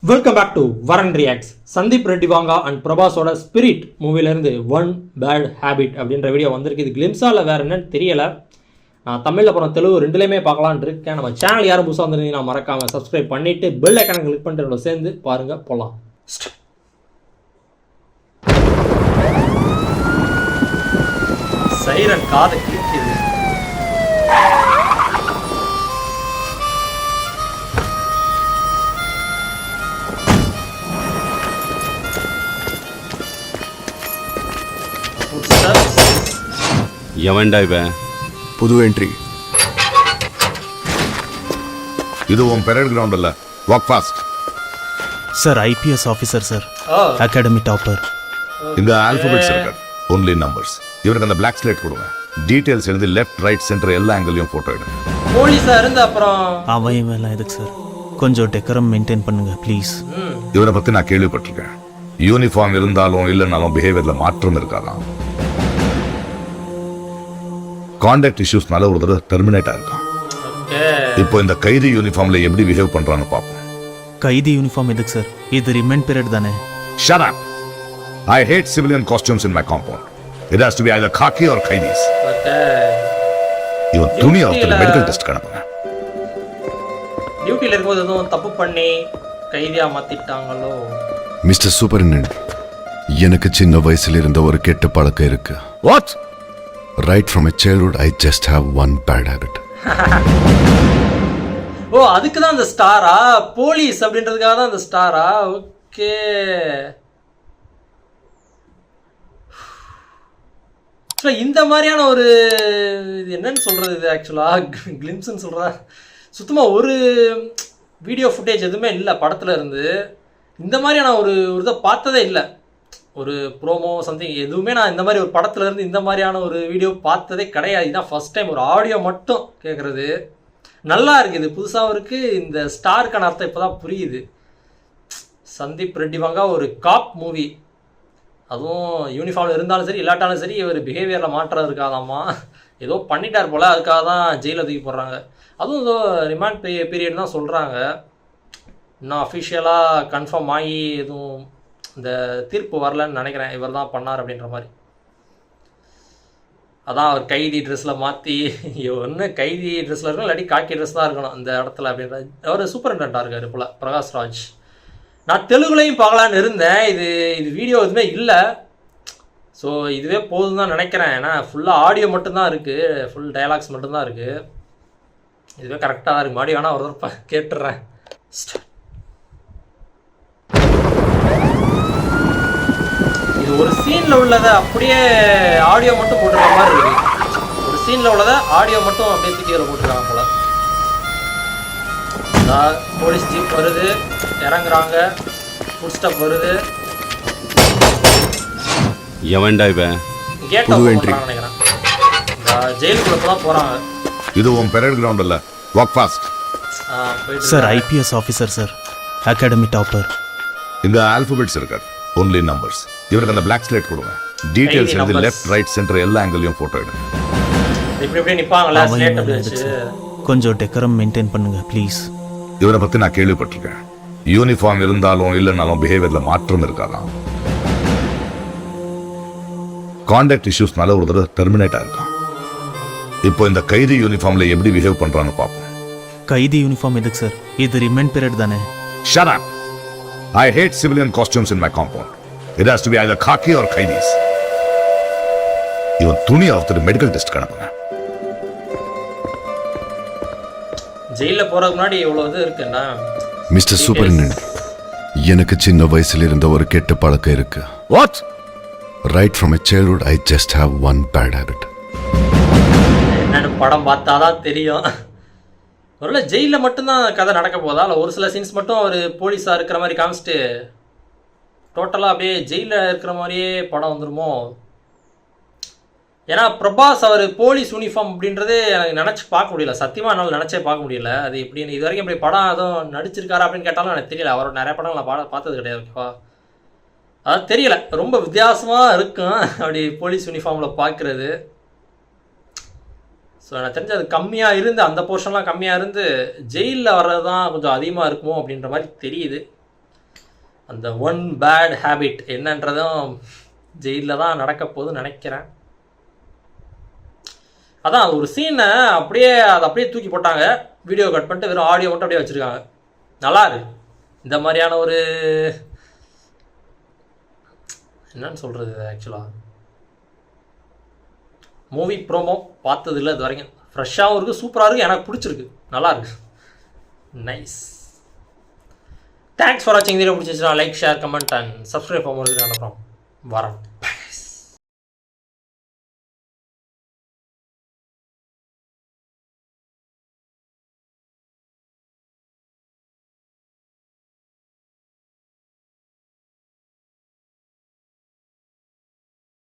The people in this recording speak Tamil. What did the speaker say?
Welcome back to Varan reacts. Sandeep Reddy Vanga and பிரபாஸோட ஸ்பிரிட் மூவிலேருந்து ஒன் பேட் ஹேபிட் அப்படின்ற வீடியோ வந்திருக்கு. இது கிளிம்ஸா இல்லை வேறு என்னன்னு தெரியலை. நான் தமிழில் அப்புறம் தெலுங்கு ரெண்டுலேயுமே பார்க்கலான் இருக்கேன். நம்ம சேனல் யாரும் புதுசாக வந்துருந்தீங்கன்னா மறக்காமல் சப்ஸ்கிரைப் பண்ணிவிட்டு பெல் ஐக்கானை கிளிக் பண்ணிட்டு சேர்ந்து பாருங்கள். போகலாம். சைரன் காதை கிழிக்குது. எவன்டா இவன்? புது என்ட்ரி. இது உன் பெரேட் கிரவுண்ட் இல்ல, walk fast. Sir IPS officer sir, academy topper. இந்த ஆல்பபெட்ஸ் இருக்கு, ஒன்லி நம்பர்ஸ். இவருக்கு அந்த பிளாக் ஸ்லேட் கொடுங்க. டீடைல்ஸ் எழுதி லெஃப்ட் ரைட் சென்டர் எல்லா ஆங்கிளையும் போட்டோ எடுங்க. போலீஸா இருந்து அப்புறம் அவன் எல்லாம் எதுக்கு சார்? கொஞ்சம் டெக்கரம் மெயின்டைன் பண்ணுங்க ப்ளீஸ். இவரை பத்தி நான் கேள்விப்பட்டிருக்கேன். யூனிஃபார்ம் இருந்தாலும் இல்லைனாலும் பிஹேவியர்ல மாற்றம் இருக்காதான். கான்டாக்ட் இஷ்யூஸ்னால ஒரு தடவை டெர்மினேட் ஆயிருக்கான். இப்போ இந்த கைதி யூனிஃபார்ம்ல எப்படி பிஹேவ் பண்றான்னு பாப்போம். கைதி யூனிஃபார்ம் எதுக்கு சார்? இது ரிமைண்ட் பீரியட் தானே. Shut up. I hate civilian costumes in my compound. It has to be either khaki or kaidis. இவன் துணி அவத்துல மெடிக்கல் டெஸ்ட் கணக்குங்க. டியூட்டில இருக்கும்போது எதுவும் தப்பு பண்ணி கைதியா மாத்திட்டாங்களோ? மிஸ்டர் சூப்பரிண்டென்டென்ட், எனக்கு சின்ன வயசுல இருந்த ஒரு கெட்ட பழக்கம் இருக்கு. What? Right from my childhood, I just have one bad habit. ஓ, அதுக்கு தான் அந்த ஸ்டாரா? போலீஸ் அப்படின்றதுக்காக தான் அந்த ஸ்டாரா? ஓகே. இந்த மாதிரியான ஒரு இது என்னன்னு சொல்றது, இது ஆக்சுவலா கிளிம்ஸ்ன்னு சொல்றதா? சுத்தமாக ஒரு வீடியோ ஃபுட்டேஜ் எதுவுமே இல்லை படத்துல இருந்து. இந்த மாதிரியான ஒரு இதை பார்த்ததே இல்லை. ஒரு ப்ரோமோ சம்திங் எதுவுமே நான் இந்த மாதிரி ஒரு படத்துல இருந்து இந்த மாதிரியான ஒரு வீடியோ பார்த்ததே கிடையாது. இதுதான் ஃபர்ஸ்ட் டைம் ஒரு ஆடியோ மட்டும் கேட்குறது. நல்லா இருக்குது, புதுசாகவும் இருக்குது. இந்த ஸ்டாருக்கான அர்த்தம் இப்போ தான் புரியுது. சந்தீப் ரெட்டி வாங்கா ஒரு காப் மூவி, அதுவும் யூனிஃபார்மில் இருந்தாலும் சரி இல்லாட்டாலும் சரி இவர் பிஹேவியரில் மாற்றம் இருக்காதாம்மா. ஏதோ பண்ணிட்டார் போல், அதுக்காக தான் ஜெயிலில் தூக்கி போடுறாங்க. அதுவும் ஏதோ ரிமாண்ட் பீரியட் தான் சொல்கிறாங்க. இன்னும் அஃபிஷியலாக கன்ஃபார்ம் ஆகி எதுவும் இந்த தீர்ப்பு வரலன்னு நினைக்கிறேன். இவர் தான் பண்ணார் அப்படின்ற மாதிரி. அதான் அவர் கைதி ட்ரெஸ்ஸில் மாற்றி, ஒன்று கைதி ட்ரெஸ்ஸில் இருக்கணும் இல்லாட்டி காக்கி ட்ரெஸ் தான் இருக்கணும் இந்த இடத்துல அப்படின்ற. அவர் சூப்பரிண்டென்ட்டாக இருக்கார் போல், பிரகாஷ் ராஜ். நான் தெலுங்குலையும் பார்க்கலான்னு இருந்தேன். இது வீடியோ எதுவுமே இல்லை. ஸோ இதுவே போதும் தான் நினைக்கிறேன். ஏன்னா ஃபுல்லாக ஆடியோ மட்டும்தான் இருக்குது, ஃபுல் டயலாக்ஸ் மட்டும்தான் இருக்குது. இதுவே கரெக்டாக தான் இருக்குது. மாடி வேணால் ஒரு தடவை கேட்டுடுறேன். ஒரு சீன்ல உள்ளதை அப்படியே ஆடியோ மட்டும் போட்டுருக்க மாதிரி இருக்கு. ஒரு சீன்ல உள்ளதை ஆடியோ மட்டும் அப்படியே தூக்கியில போட்டுருக்காங்க போல. போலீஸ் ஜீப் வருது, இறங்குறாங்க, ஃபுட் ஸ்டெப் வருது. எவன்டா இவன்? கேட் ஓபன் பண்றாங்க நினைக்கிறேன். ஜெயிலுக்குள்ள தான் போறாங்க. இது உன் பெரேட் கிரவுண்ட் இல்ல, walk fast. Sir IPS officer sir, academy topper. இந்த ஆல்பபெட்ஸ் இருக்கு, ஒன்லி நம்பர்ஸ். இவருக்கு அந்த பிளாக் ஸ்லேட் கொடுங்க. டீடைல்ஸ் எழுதி லெஃப்ட் ரைட் சென்டர் எல்லா ஆங்கிளையும் போட்டோ எடுங்க. இப்படி நிப்பாங்கல, ஸ்லேட் அப்படி வச்சு. கொஞ்சம் டெக்கரம் மெயின்டைன் பண்ணுங்க ப்ளீஸ். இவரை பத்தி நான் கேள்விப்பட்டிருக்கேன். யூனிஃபார்ம் இருந்தாலும் இல்லைனாலும் பிஹேவியர்ல மாற்றம் இருக்காதான். கான்டாக்ட் இஷ்யூஸ்னால ஒரு தடவை டெர்மினேட் ஆயிருக்கான். இப்போ இந்த கைதி யூனிஃபார்ம்ல எப்படி பிஹேவ் பண்றான்னு பாப்போம். கைதி யூனிஃபார்ம் எதுக்கு சார்? இது ரிமைண்ட் பீரியட் தானே. Shut up. I hate civilian costumes in my compound. It has to be either khaki or kaidis. இவன் துணி அவத்துல மெடிக்கல் டெஸ்ட் கணக்குங்க. ஜெயில போறதுக்கு முன்னாடி இவ்வளவு இது இருக்குன்னா. மிஸ்டர் சூப்பரிண்டென்டென்ட், எனக்கு சின்ன வயசுல இருந்த ஒரு கெட்ட பழக்கம் இருக்கு. What? Right from my childhood, I just have one bad habit. என்னன்னு படம் பார்த்தாதான் தெரியும். ஒருவேளை ஜெயிலில் மட்டும்தான் கதை நடக்க போதா, இல்லை ஒரு சில சீன்ஸ் மட்டும் அவர் போலீஸாக இருக்கிற மாதிரி காமிச்சிட்டு டோட்டலாக அப்படியே ஜெயிலில் இருக்கிற மாதிரியே படம் வந்துடுமோ? ஏன்னா பிரபாஸ் அவர் போலீஸ் யூனிஃபார்ம் அப்படின்றதே எனக்கு நினச்சி பார்க்க முடியல. சத்தியமாக என்னால் நினச்சே பார்க்க முடியல. அது எப்படின்னு இது வரைக்கும் இப்படி படம் எதுவும் நடிச்சிருக்காரா அப்படின்னு கேட்டாலும் எனக்கு தெரியல. அவரோட நிறைய படம் நான் பார்த்தது கிடையாது. ஓகேவா, அது தெரியல. ரொம்ப வித்தியாசமாக இருக்கும் அப்படி போலீஸ் யூனிஃபார்மில் பார்க்குறது. ஸோ எனக்கு தெரிஞ்சு அது கம்மியாக இருந்து, அந்த போர்ஷன்லாம் கம்மியாக இருந்து ஜெயிலில் வர்றது தான் கொஞ்சம் அதிகமாக இருக்குமோ அப்படின்ற மாதிரி தெரியுது. அந்த ஒன் பேட் ஹேபிட் என்னன்றதும் ஜெயிலில் தான் நடக்க போகுதுன்னு நினைக்கிறேன். அதான் ஒரு சீனை அதை அப்படியே தூக்கி போட்டாங்க, வீடியோ கட் பண்ணிட்டு வெறும் ஆடியோ மட்டும் அப்படியே வச்சுருக்காங்க. நல்லா இருக்கு. இந்த மாதிரியான ஒரு என்னன்னு சொல்கிறது, ஆக்சுவலாக மூவி ப்ரோமோ பார்த்ததில்லை இது வரைக்கும். ஃப்ரெஷ்ஷாகவும் இருக்குது, சூப்பராக இருக்குது, எனக்கு பிடிச்சிருக்கு, நல்லா இருக்கு, நைஸ். தேங்க்ஸ் ஃபார் வாட்சிங். வீடியோ பிடிச்சிச்சுன்னா like, share, comment and subscribe பண்ணுறது அனுப்புகிறோம். வரேன்.